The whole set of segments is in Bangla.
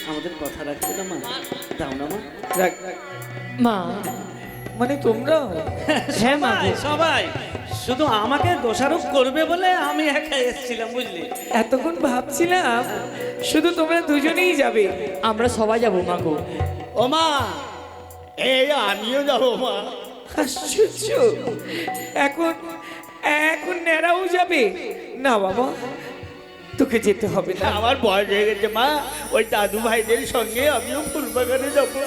আমাদের কথা রাখবে না মা? দাও না মা। রাখ মা মানে তোমরা হ্যাঁ মা সবাই সবাই শুধু আমাকে দোষারোপ করবে বলে আমি একা এসেছিলাম, বুঝলি? এতক্ষণ ভাবছিলাম শুধু তোমরা দুজনেই যাবে। আমরা সবাই যাবো মা গো। ও মা, এই আমিও যাবো মা। আশ্চর্য, এখন এখন নেড়াও যাবে না? বাবা তোকে যেতে হবে না। আমার বয়স হয়ে গেছে মা, ওই দাদু ভাইদের সঙ্গে আমিও ফুলবাগানে যাবো।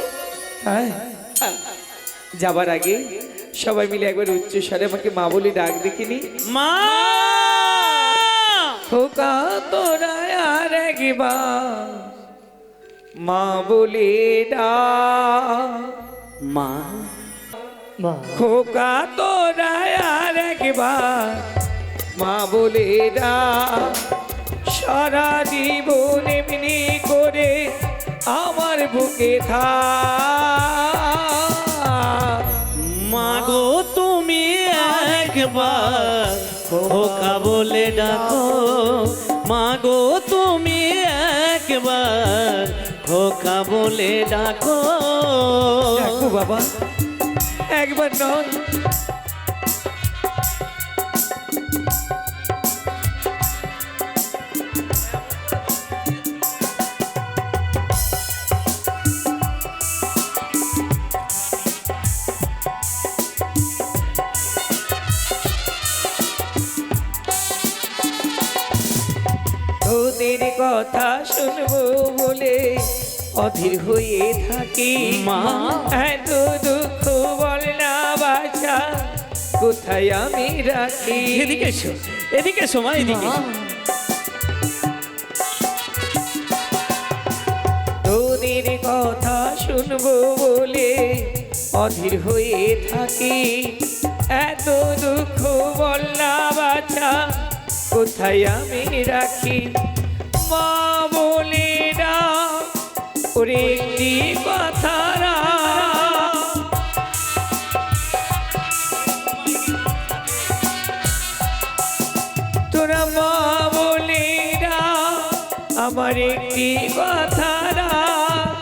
হ্যাঁ, যাবার আগে সবাই মিলে একবার উচ্চ স্বরে আমাকে মা বলে ডাক দেখিনি। মা! খোকা তোরা আর একবার মা বলে ডাক। মা! মা খোকা তোরা আর একবার মা বলে ডাক। সারা জীবন এমনি করে আমার বুকে থাক। মা গো তুমি একবার খোকা বলে ডাকো, মা গো তুমি একবার খোকা বলে ডাকো। দেখো বাবা, একবার নয় তোদের কথা শুনবো বলে অধীর হয়ে থাকি। মা! এত দুঃখ বল না বাছা, কোথায় আমি রাখি? এদিকে এসো, এদিকে এসো মা, এদিকে। তোদের কথা শুনবো বলে অধীর হয়ে থাকি। এত দুঃখ বল না বাছা, কোথায় আমি রাখি? মা বলে না ওরে একটি কথা রাখ। তোরা মা বলে না আমার একটি কথা রাখ।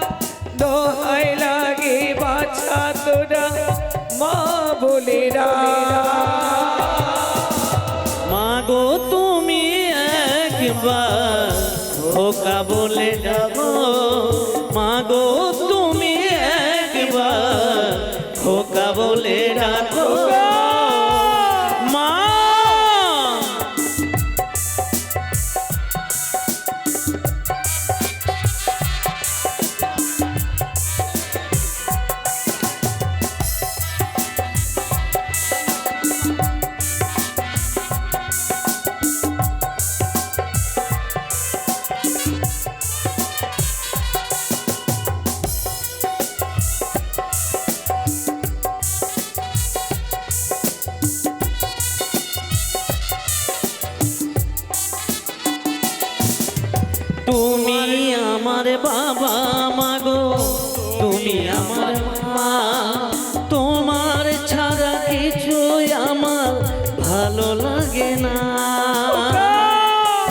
দোহাই লাগে বাছা তোরা মা বলে না। মা গো তুমি একবার খোকা বলে ডাকো, মা গো তুমি একবার খোকা বলে ডাকো। মা! তুমি আমার বাবা, মা গো তুমি আমার মা। তোমার ছাড়া কিছু আমার ভালো লাগে না।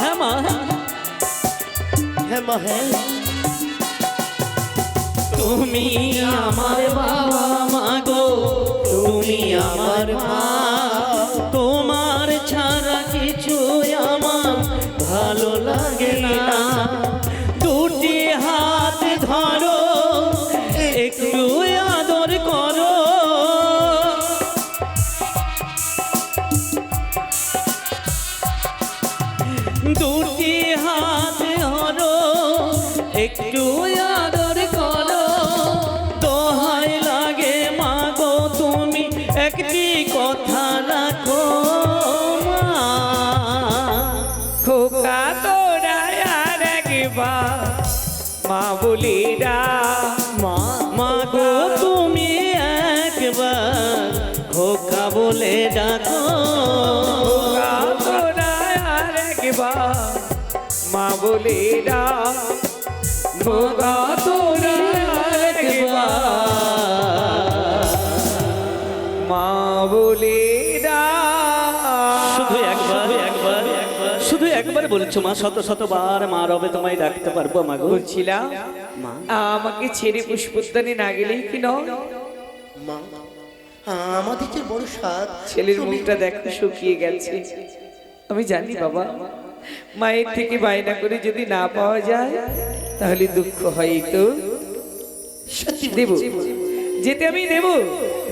হ্যাঁ মা, হ্যাঁ মা, হ্যাঁ। তুমি আমার বাবা, মা গো তুমি আমার মা। তোমার ছাড়া কিছু আমার ভালো লাগে না। দুটি হাত ধরো, একটু আদর করো। দুটি হাত ধরো, একটু আদর করো। দোহাই লাগে মা গো তুমি একটি কথা রাখো। মা! খোকা তোরা আর একবার মা বলে ডাক। মা! মা গো তুমি একবার খোকা বলে ডাকো। খোকা তোরা আর একবার মা বলে ডাক। খোকা তোরা আর একবার মা বলে ডাক। শুধু একবার, শুধু একবার বলছো মা, শত শতবার মা রবে তোমায় ডাকতে পারবো মা গো। বলছিলাম মা আমাকে ছেড়ে পুষ্পদানি না গেলেই কি নয়? মা আমাদের যে বড় সাত ছেলের মুখটা দেখো শুকিয়ে গেছে। আমি জানি বাবা, মায়ের থেকে বায়না করে যদি না পাওয়া যায় তাহলে দুঃখ হয় তো। সত্যি দেব, যেতে আমি দেব,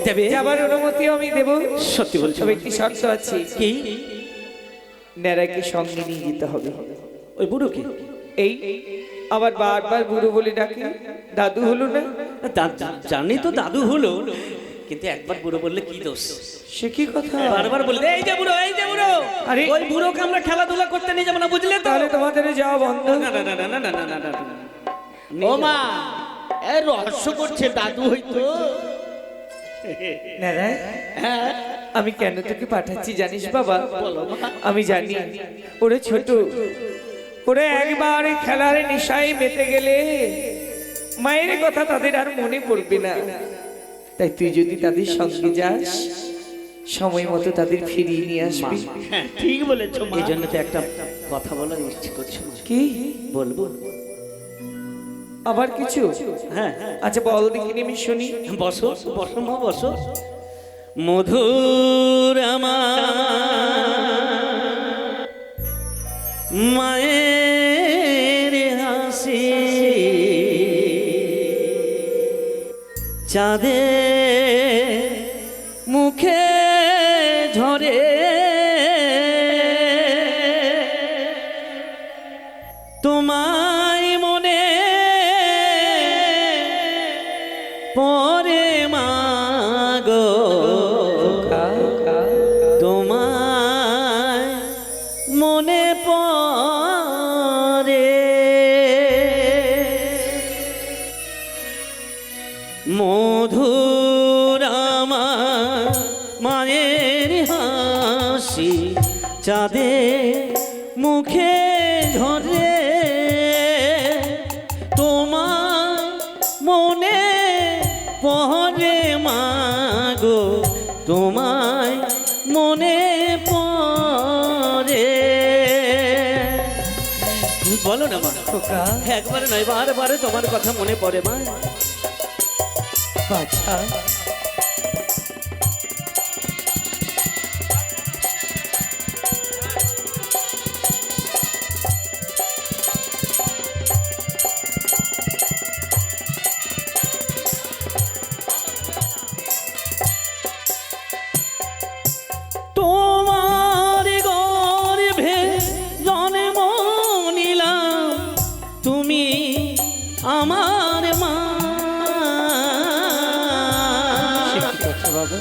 দেবে? যাবার অনুমতি আমি দেব। সত্যি বলছো? তবে একটি শর্ত আছে, কি? ন্যাড়াকে সঙ্গে নিয়ে যেতে হবে। ওই বুড়ো কি? এই আবার বারবার বুড়ো বলে ডাকে, দাদু হলো না? জানি তো দাদু হলো, কিন্তু একবার বুড়ো বললে কি দোষ? সে কি কথা? বারবার বললে এই যে বুড়ো, এই যে বুড়ো। আরে! ওই বুড়োকে আমরা খেলাধুলা করতে নিয়ে যাবো না, বুঝলে তো? তাহলে তোমাদের যাওয়া বন্ধ। না না না না না না না না না। ও মা এ রহস্য করছে দাদু হইতো। ন্যাড়া, আমি কেন তোকে পাঠাচ্ছি জানিস বাবা? আমি জানি ওরে ছোট, ওরে একবার এই খেলার নেশায় মেতে গেলে মায়ের কথা তাদের আর মনে পড়বে না। তাই তুই যদি তাদের সঙ্গে যাস, সময় মতো তাদের ফিরিয়ে নিয়ে আসবি। হ্যাঁ ঠিক বলেছো মা। এই জন্য তো একটা কথা বলার ইচ্ছে করছে মা। কি বলবো? আবার কিছু? হ্যাঁ আচ্ছা বল দেখিনি, আমি শুনি। বসো বসো মা, বসো। মধুর আমার মায়ের হাসি, চাঁদে মুখে ঝরে, তোমায় মনে পরে মাগো, তোমায় মনে পরে। মধুর আমার মায়ের হাসি, চাঁদে মুখে ঝরে, তোমার মনে পড়ে মাগো, তোমায় মনে পড়ে। বলো না মা, একবারে নয় বারে বারে তোমার কথা মনে পড়ে মা। আচ্ছা তোমার গর্ভে জন্ম নিলাম, তুমি আমার মা। সে কি কথা বাবা?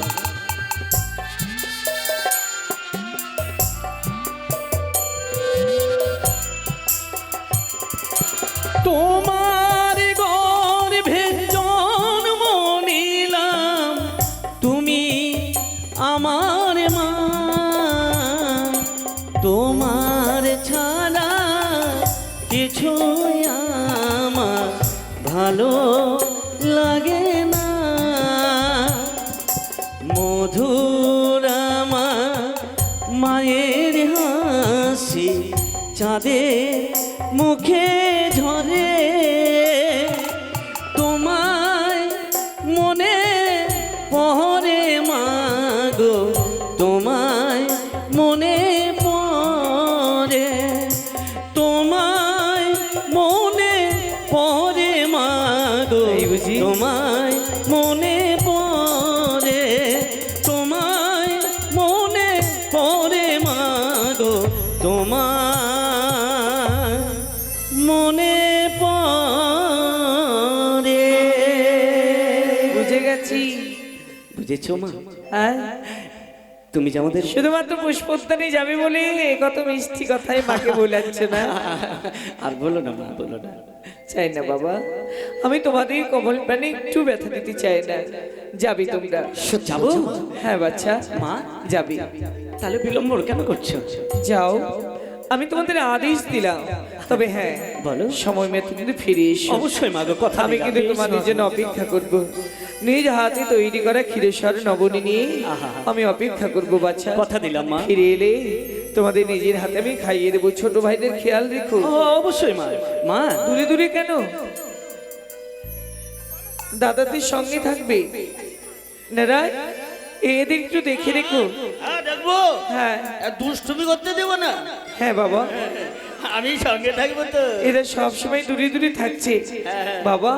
তোমার গর্ভে জন্ম নিলাম, তুমি আমার মা। তোমার ছাড়া কিছু আমার ভালো লাগে না। মধুর আমার মায়ের হাসি, চাঁদে মুখে ঝরে, তোমায় মনে পড়ে মাগো, তোমায় মনে পড়ে, তোমায় মনে পড়ে মাগো, এই বুঝি? তোমায় মনে পড়ে, তোমায় মনে পড়ে মাগো, তোমায় মনে পড়ে। বুঝে গেছি। বুঝেছো মা? হ্যাঁ, তুমি যে আমাদের শুধুমাত্র পুষ্পদানি যাবে বলে কত মিষ্টি কথাই মাকে বলাচ্ছে না। আর বলো না মা, বলো না। চাই না বাবা, আমি তোমাদের কমল প্রাণে একটু ব্যথা দিতে চাই না। যাবি তোমরা? যাবো? হ্যাঁ বাচ্চা, মা যাবি। তাহলে বিলম্ব কেন করছো? যাও, আমি তোমাদের আদেশ দিলাম। তবে হ্যাঁ, বলো। সময় মতো কিন্তু ফিরে এসো। অবশ্যই মা গো, কথা আমি দিলাম। কিন্তু তোমাদের জন্য অপেক্ষা করব। নিজ হাতে তৈরি করা ক্ষীরেশ্বর নবনী নিয়ে আহা। আমি অপেক্ষা করব বাচ্চা। কথা দিলাম মা। ফিরে এলে তোমাদের নিজের হাতে আমি খাইয়ে দেবো। ছোট ভাইদের খেয়াল রেখো। অবশ্যই মা। মা দূরে দূরে কেন? দাদাদের সঙ্গে থাকবে। নারায়, এদের একটু দেখে রেখো। হ্যাঁ দেখবো। হ্যাঁ আর দুষ্টুমি করতে দেবো না। হ্যাঁ বাবা, আমি সঙ্গে থাকবো তো। এরা সব সময় দূরে দূরে থাকছে। বাবা,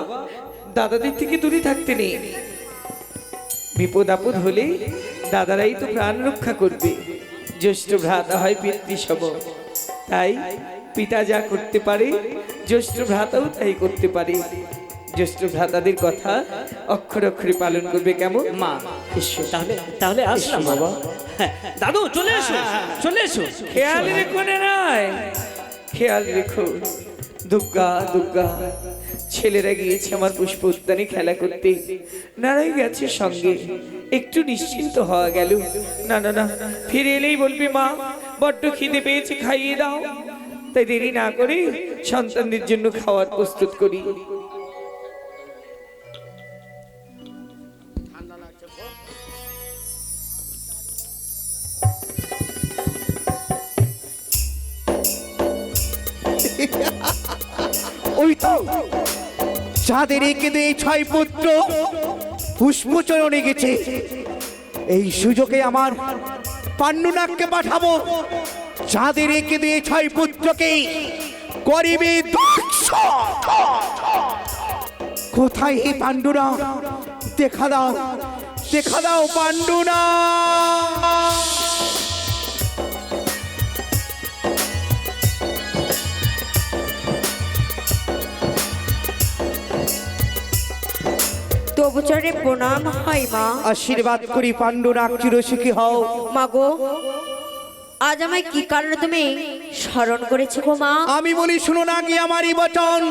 দাদাদের থেকে দূরে থাকতে নেই। বিপদ আপদ হলে দাদারাই তো প্রাণ রক্ষা করবে। জ্যেষ্ঠ ভ্রাতা হয় পিতৃসম, তাই পিতা যা করতে পারে জ্যেষ্ঠ ভ্রাতাও তাই করতে পারে। জ্যেষ্ঠ ভ্রাতাদের কথা অক্ষরে অক্ষরে পালন করবে। কেমন মা এসো, তাহলে তাহলে আসলাম বাবা। হ্যাঁ, দাদু চলে এসো, চলে এসো। খেয়াল রেখো না নয়, খেয়াল রেখো। দুর্গা দুর্গা, ছেলেরা গিয়েছে আমার পুষ্প উদ্যানে খেলা করতে, নারাই গেছে সঙ্গে। একটু নিশ্চিন্ত হওয়া গেল। না না না, ফিরে এলেই বলবি মা বড্ড খিদে পেয়েছে, খাইয়ে দাও। তাই দেরি না করে সন্তানদের জন্য খাওয়ার প্রস্তুত করি। ওই তো চাঁদের এঁকে দিয়ে ছয় পুত্র পুষ্পচরণে গেছে। এই সুযোগে আমার পাণ্ডুনাগকে পাঠাবো, চাঁদের এঁকে দিয়ে ছয় পুত্রকে করিবে ধ্বংস। কোথায় এই পাণ্ডুনাগ? দেখা দাও, দেখা দাও পাণ্ডুনাগ। তবু চরণে প্রণাম হয় মা। আশীর্বাদ করি পাণ্ডুনাগ চিরসুখী হও। মাগো, আজ আমায় কি কারণে তুমি স্মরণ করেছো গো মা? আমি বলি শুনো না কি আমারই বচন,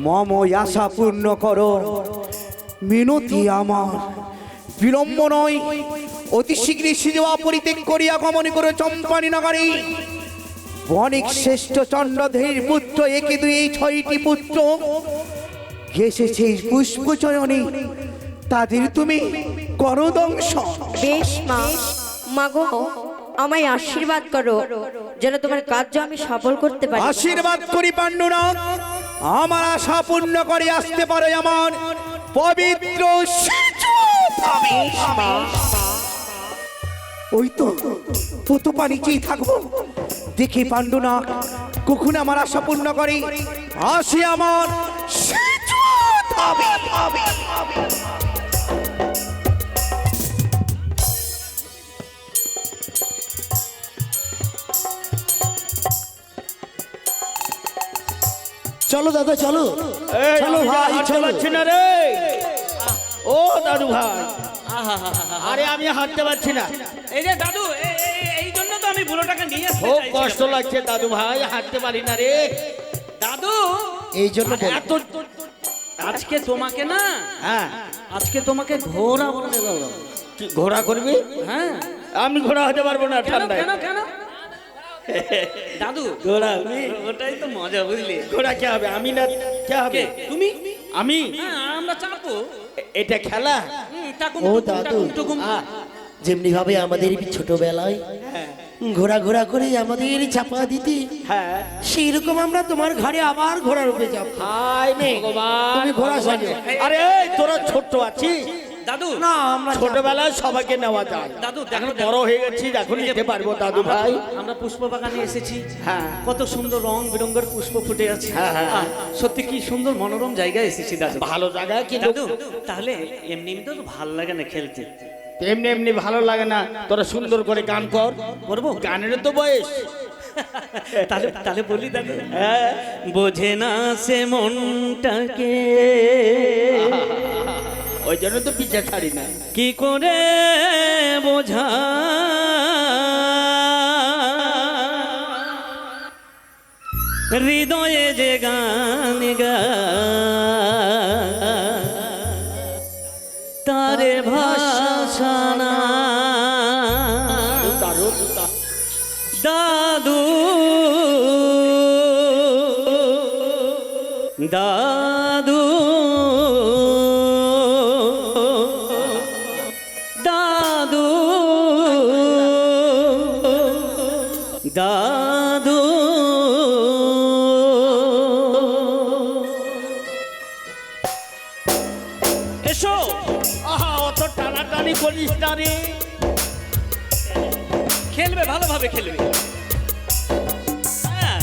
মম আশা পূর্ণ করো মিনতি আমার। বিলম্ব নয়, অতি শীঘ্রই সিজোয়া পরিত্যাগ করিয়া গমন করে চম্পানি নগরী। বণিক শ্রেষ্ঠ চন্দ্রধীর পুত্র একে দুই এই ছয়টি পুত্র এসেছে পুষ্পচয়নে, তাদের তুমি করো ধ্বংস। বেশ মা। মাগো, আমায় আশীর্বাদ করো যেন তোমার কার্য আমি সফল করতে পারি। আশীর্বাদ করি পাণ্ডুনাগ, আমার আশা পূর্ণ করে আসতে পারে আমার পবিত্র সিজোধামে। ওই তো পতো পানিতেই থাকবো, দেখি পাণ্ডুনাগ কখন আমার আশা পূর্ণ করে আসে আমার সিজোধামে। চলো দাদা চলো, এই, চলো আমি ভাই হাঁটতে চলো। পারছি না রে। ও দাদু ভাই, আরে আমি হাঁটতে পারছি না। এই যে দাদু, এই জন্য তো আমি বুড়োটাকে নিয়ে আসতে খুব চাইছিলাম। কষ্ট লাগছে দাদু ভাই, হাঁটতে পারি না রে। দাদু, এই জন্য বল। এত আজকে তোমাকে না, হ্যাঁ, আজকে তোমাকে ঘোড়া বলে বাবা। কি ঘোড়া করবি? হ্যাঁ, আমি ঘোড়া হতে পারবো না কেন ঠান্ডায়। কেন কেন দাদু, ঘোড়া ওটাই তো মজা, বুঝলি? ঘোড়া কে হবে? আমি না কে হবে? কে? তুমি? আমি? হ্যাঁ, আমরা চাপবো। এটা খেলা? টাকুম ও টুকুম, দাদু, টাকুম টুকুম। যেমনি ভাবে আমাদের ছোটবেলায় ঘোড়া ঘোড়া করে আমাদের চাপা দিতে, হ্যাঁ। সেই রকম আমরা তোমার ঘরে আবার ঘোড়ার উপরে যাব। হাই ভগবান, তুমি ঘোড়া সাজো। আরে এই, তোরা ছোট আছিস দাদু, না আমরা ছোটবেলায় সবাইকে নেওয়া যায়। দাদু, এখন দেখো, বড় হয়ে গেছি, এখন নিতে পারবো দাদু ভাই। আমরা পুষ্প বাগানে এসেছি। হ্যাঁ। কত সুন্দর রং বেরঙের পুষ্প ফুটে আছে। হ্যাঁ, হ্যাঁ। আহ, সত্যি কি সুন্দর মনোরম জায়গায় এসেছি দাদু। ভালো জায়গা কিন্তু দাদু, তাহলে এমনি তো ভাল লাগে না খেলতে। এমনি এমনি ভালো লাগে না, তোরা সুন্দর করে গান কর। করবো? গানের তো বয়স। তাহলে তাহলে বলি দাদু। হ্যাঁ, বোঝে না সে মনটাকে, ওই জন্য তো পিছা ছাড়ি না। কি করে বোঝা হৃদয়ে যে গান গা তারে ভাষানা দারুণ। দাদু দাদু দাদু এসো। আহা অত টানাটানি করিস না রে। খেলবে, ভালোভাবে খেলবে। হ্যাঁ।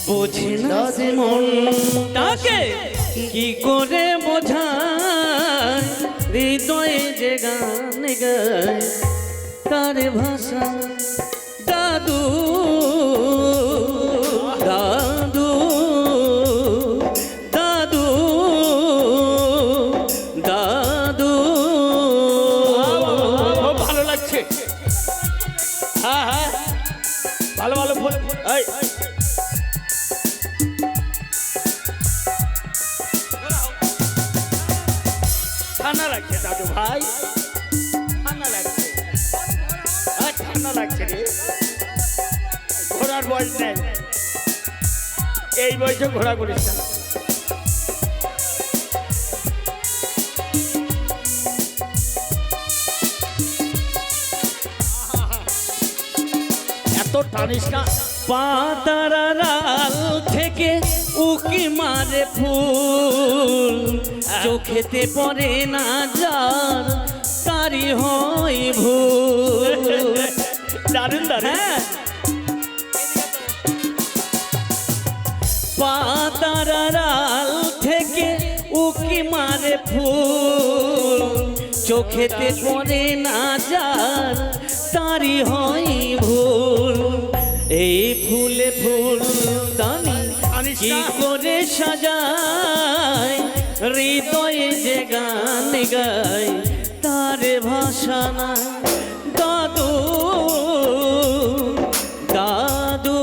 বোঝে না যে মনটাকে কি করে বোঝায়, হৃদয়ে যে গান গায় তার ভাষা। দাদু দাদু দাদু দাদু। খুব ভালো লাগছে। হ্যাঁ হ্যাঁ ভালো ভালো ফুল। এই ঠান্ডা লাগছে দাদু ভাই, ঠান্ডা লাগছে। ঠান্ডা লাগছে রে। ঘোরার বয়স নেই, এই বয়সে ঘোরা করিস না। এত টানিস না। পাতার আড়াল থেকে উকি মারে ফুল, চোখেতে পড়ে না যার তারি হয় ভুল। দারুণ দারুণ। হ্যাঁ। পাতার আড়াল থেকে উকি মারে ফুল, চোখেতে পড়ে না যার তারি হয় ভুল। এই ফুলে ফুল দানি কি করে সাজায়, হৃদয়ে যে গান গায় তার ভাষা নাই। দাদু দাদু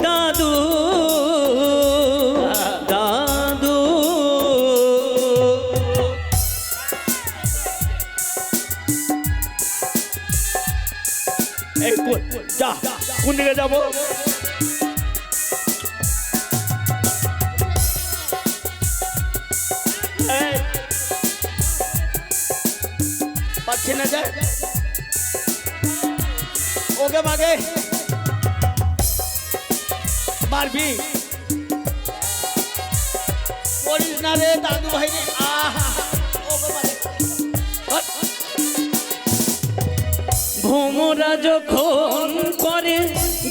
দাদু দাদু। এই যা, কোন দিকে যাবো? পাচ্ছি না যা, ওকে মাগে মারবি। করিস না রে দাদু ভাই রে। আহা ওকে মাগে। ভোমরা যখন করে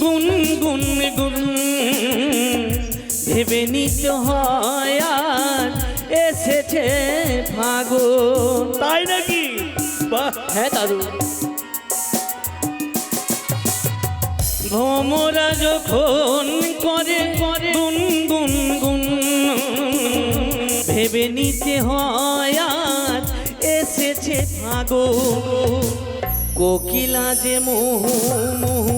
গুন গুন গুন, ভেবে নিতে হয় আর এসেছে ফাগুন। তাই নাকি? বাহ। হ্যাঁ দাদু। ভোমরা যখন করে করে গুন গুন গুন, ভেবে নিতে হয় আর এসেছে ফাগুন। কোকিলা যে মুহু মুহু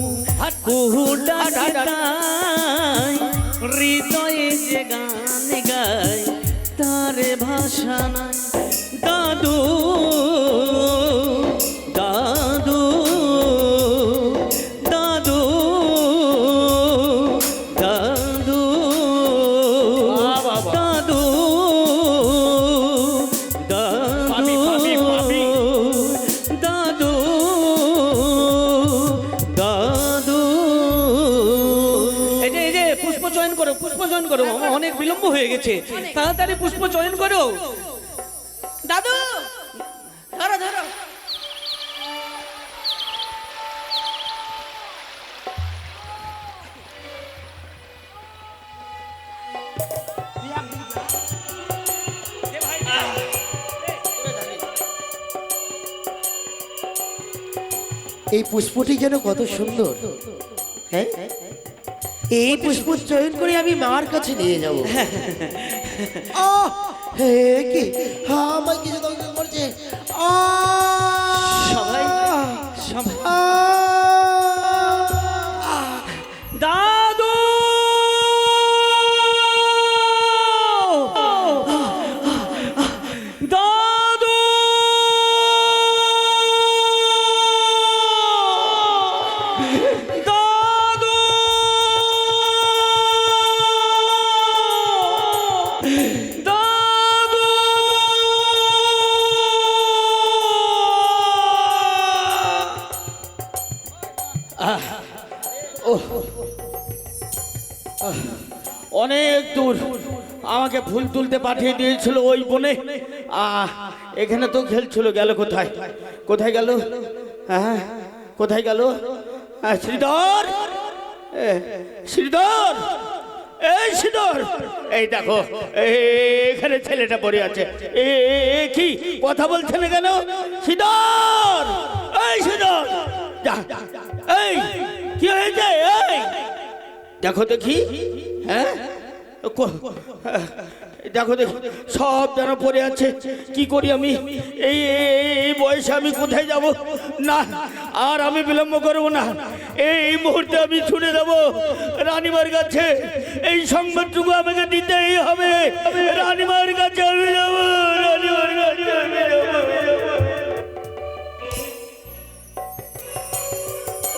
কুহু ডাকায়, হৃদয়ে যে গান গায় তার ভাষা নাই। দাদু দাদু দাদু দাদু দাদু পাবি, পাবি, পাবি। দাদু দাদু। এই যে পুষ্প চয়ন করো, পুষ্প চয়ন করো, আমার অনেক বিলম্ব হয়ে গেছে, তাড়াতাড়ি পুষ্প চয়ন করো। দাদু ধরো ধরো। এই পুষ্পটি যেন কত সুন্দর। হ্যাঁ, এই পুষ্প চয়ন করে আমি মার কাছে নিয়ে যাব। হে কি আমার কিছু দরকার করছে। সবাই সবাই দাদু দাদু অনেক দূর আমাকে ফুল তুলতে পাঠিয়ে দিয়েছিল ওই বনে। এখানে তো খেলছিল, গেল কোথায়? কোথায় গেল? হ্যাঁ, কোথায় গেল? শ্রীধর, শ্রীধর, এই শ্রীধর, এই দেখো এখানে ছেলেটা পড়ে আছে। কি কথা বলছে না কেন? শ্রীধর, এই শ্রীধর, এই কি হয়েছে? এই দেখো দেখি, হ্যাঁ দেখো দেখো, সব যেন পড়ে আছে। কি করি আমি? এই বয়সে আমি কোথায় যাব? না, আর আমি বিলম্ব করব না। এই মুহূর্তে আমি ছুটে যাব রানীমার কাছে। এই সংবাদটুকু আমাকে দিতেই হবে। রানীমার কাছে আমি যাব, রানীমার কাছে আমি যাব।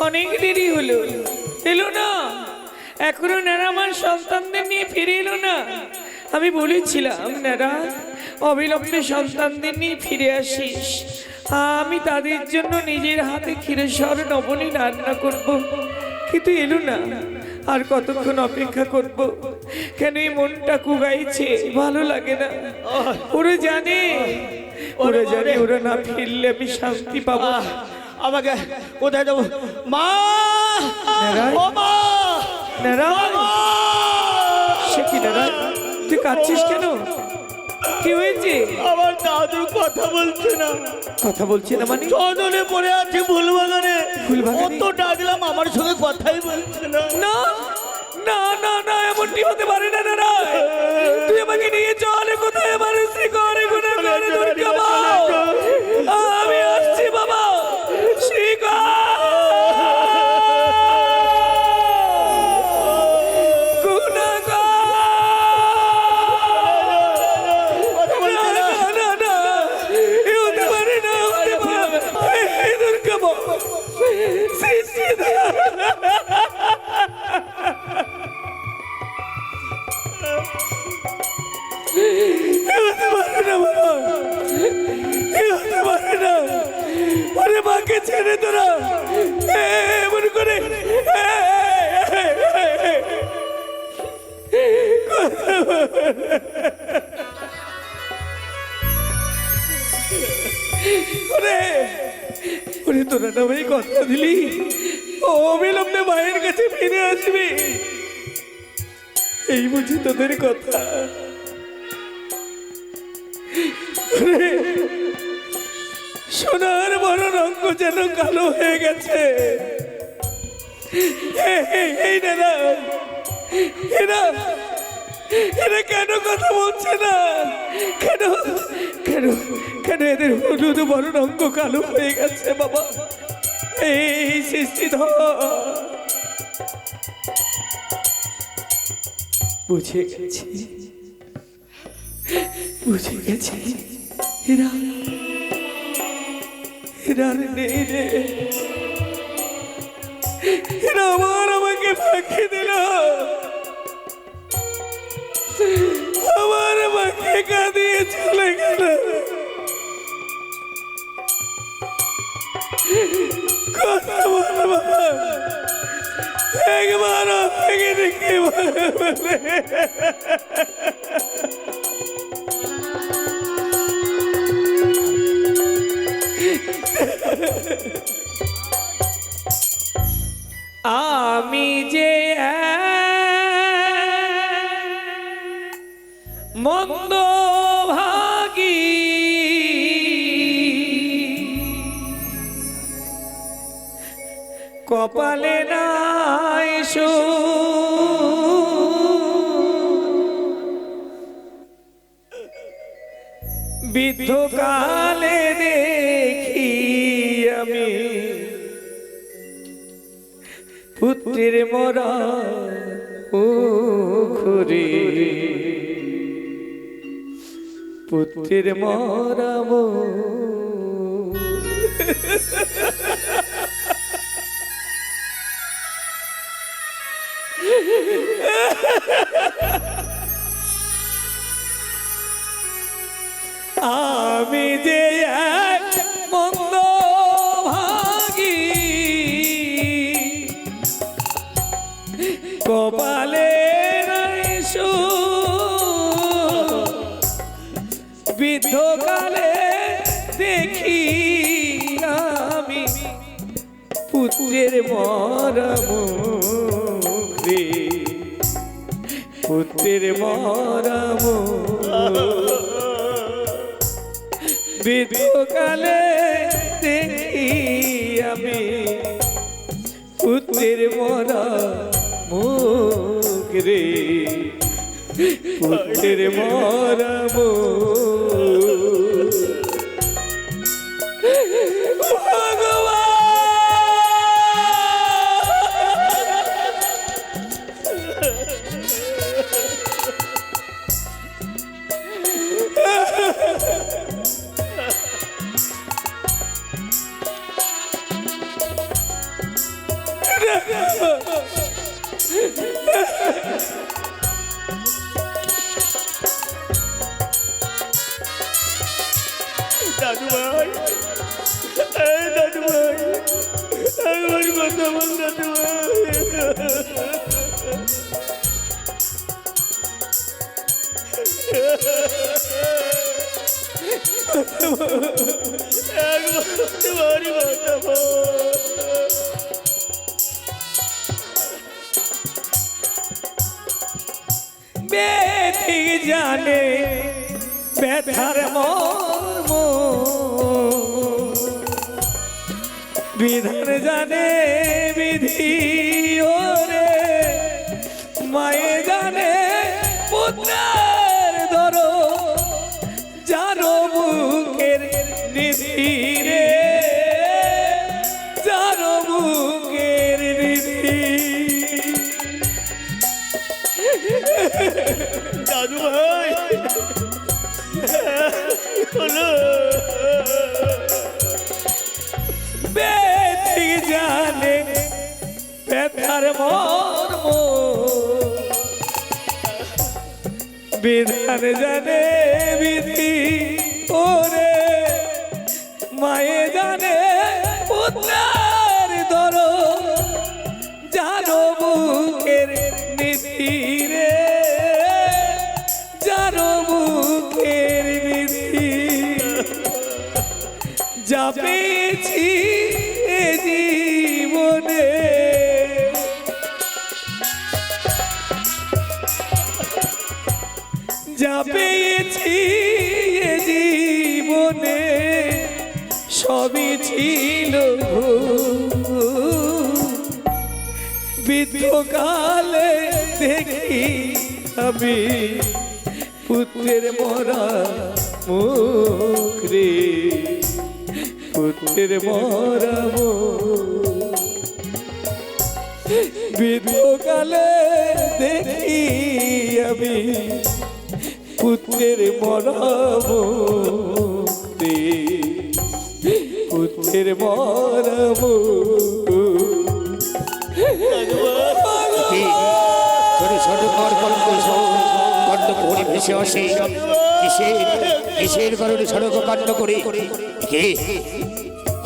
অনেক দেরি হলো, এলো না এখনো। নেড়া আমার সন্তানদের নিয়ে ফিরে এলো না। আমি বলেছিলাম নেড়া, অবিলম্বে সন্তানদের নিয়ে ফিরে আসিস। আমি তাদের জন্য নিজের হাতে ক্ষীরেশ্বর নবনী রান্না করব, কিন্তু এলো না। আর কতক্ষণ অপেক্ষা করব? কেন এই মনটা কুগাইছে, ভালো লাগে না। ওরা জানে, ওরা জানে ওরা না ফিরলে আমি শান্তি পাবো। আমাকে কোথায় যাবো? মা, ও মা, সে কি দাদা, তুই কাঁদছিস কেন? কি হয়েছে? আমার দাদু কথা বলছে না। কথা বলছে না মানে? চদনে পড়ে আছে ফুলবাগানে। ফুলবাগানে? কত ডাকলাম, আমার সঙ্গে কথাই বলছে না। না না না না, এমনটি হতে পারে না। না তুই আমাকে নিয়ে চল, কোথায় আমার স্ত্রী করে আমি আসছি বাবা। শ্রীকা মাকে ছেড়ে তোরা এমন করে তোরা না ভাই কথা দিলি অবিলম্বে মায়ের কাছে ফিরে আসবি। এই বুঝি তোদের কথা? সোনার বড় রঙ যেন কালো হয়ে গেছে। এই দাদা, এরা এরা কেন কথা বলছে না? কেন কেন কেন এদের হলুদ বড় রঙ কালো হয়ে গেছে বাবা? এই সৃষ্টিধর বুঝে গেছি, বুঝে গেছি। এরা এরা নেই রে, এরা আমাকে ফাঁকি দিল, আমার মাকে কাঁদিয়ে চলে গেল। কথা বল বাবা, একবার আমাকে দেখে বলে। আমি যে মন্দ ভাগী, কপালে নাই বৃদ্ধকালে দেখি আমি পুত্রের মরা ঘুরে, পুত্রের মরাব। আমি যে এক মন্দ ভাগী, পুত্রের মরা মুখ রে, পুত্রের মরা মুখ বৃদ্ধকালে দেখি আমি পুত্রের মরা মুখ রে, পুত্রের মরা মুখ। দাদু ভাই, এই দাদু ভাই, আমার কথা বল দাদু ভাই, কথা বল। বেঠিক জানে ব্যথার মর্ম, বিধান জানে বিধি ওরে, মায়ে জানে পুত্রের ধর, যারো বুকের নিধি রে, যারো বুকের নিধি। দাদু ভাই, হলো বেঠিক জানে ব্যথার মর্ম, বিধান জানে বিধি ওরে, মায়ে জানে পুত্রের ধর, যারো বুকের নিধি রে, যারো বুকের নিধি। যা পেয়েছি এ জীবনে, যা পেয়েছি এ জীবনে, সবই ছিল বৃদ্ধকালে দেখি আমি পুত্রের মরা মুখ রে, পুত্রের মরা মুখ বৃদ্ধকালে দেখি আমি পুত্রের মরা মুখ রে, পুত্রের মরা মুখ। ছোট ছোট কর কণ্ঠ করে ভেসে আসে, কিসের কিসের কারণে সড়ক কাণ্ড করে কে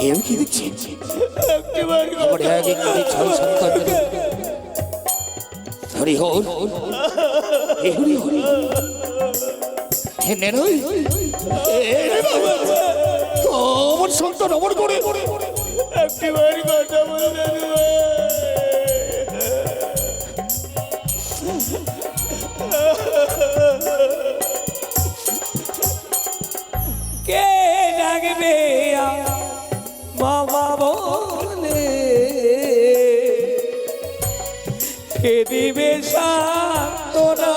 এও কি দেখছি আমার এক এক করে ছয় সন্তান হরি হল হরি হরি হেনে নই আমার সন্তান আমার করে একটিবার কথা বল দাদু ভাই। কে ডাকবে মামা বলে, কে দিবে সান্ত্বনা